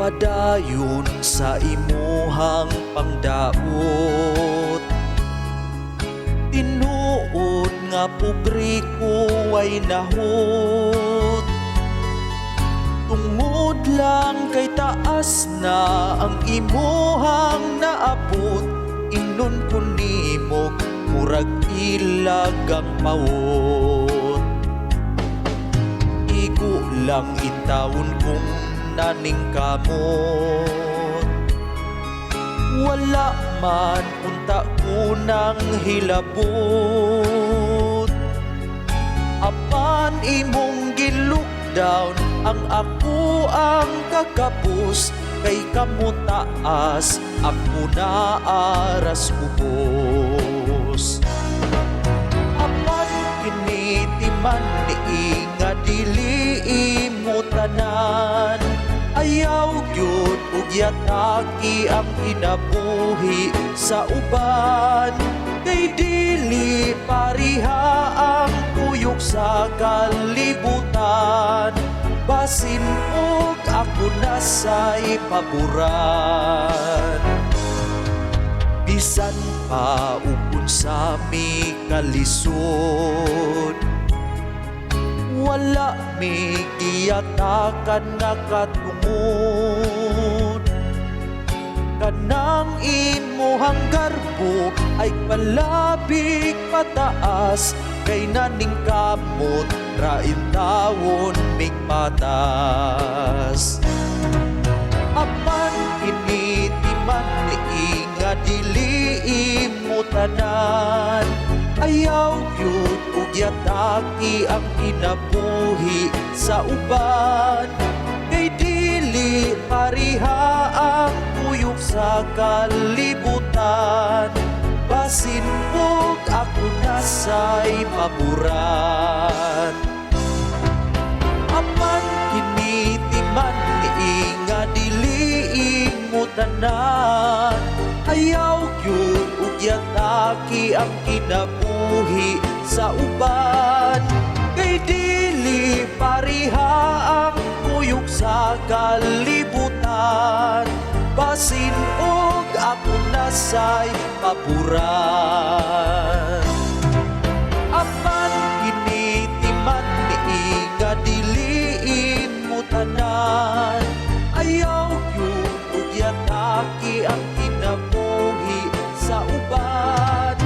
padayon sa imuhang pangdaot. Tinuod nga pobre ko ay nahot, tungod lang kay taas na ang imuhang naabot. Ingnon ko nimo murag ilag ang pawot, igo lang itawon kong naning kamot. Wala man unta unang hilabot, apan imong gilukdown ang ako ang kakapos. Kay kamo taas, ako na aras ubos. Apan kinitiman ni nga dili imo tanan, ayaw gyud ug yataki ang kinabuhi sa uban. Kay dili pariha ang tuyok sa kalibutan, basin og ako nasa'y paboran. Bisan pa upon sa mi kalisod, wala mi giyatakan nga katungod. Kanang imuhang garbo ay palabig pataas, kay naning kamot rain tawon mig patas. Apan kinitiman ni nga dili imo tanan, ayaw gyud ug yataki ang kinabuhi sa uban. Kay dili pariha ang tuyok sa kalibutan, basin og ako nasa'y paboran. Apan kinitiman ni nga dili imo tanan, ayaw gyud ug yataki ang kinabuhi sa uban. Kay dili pariha ang tuyok sa kalibutan, basin og ako nasa'y paboran. Apan kinitiman ni nga dili imo tanan, ayaw gyud ug yataki ang kinabuhi sa uban.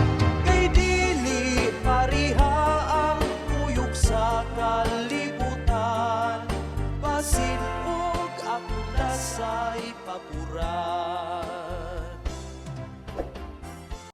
Kay dili pariha ang tuyok sa kalibutan, basin og ako nasa'y paboran.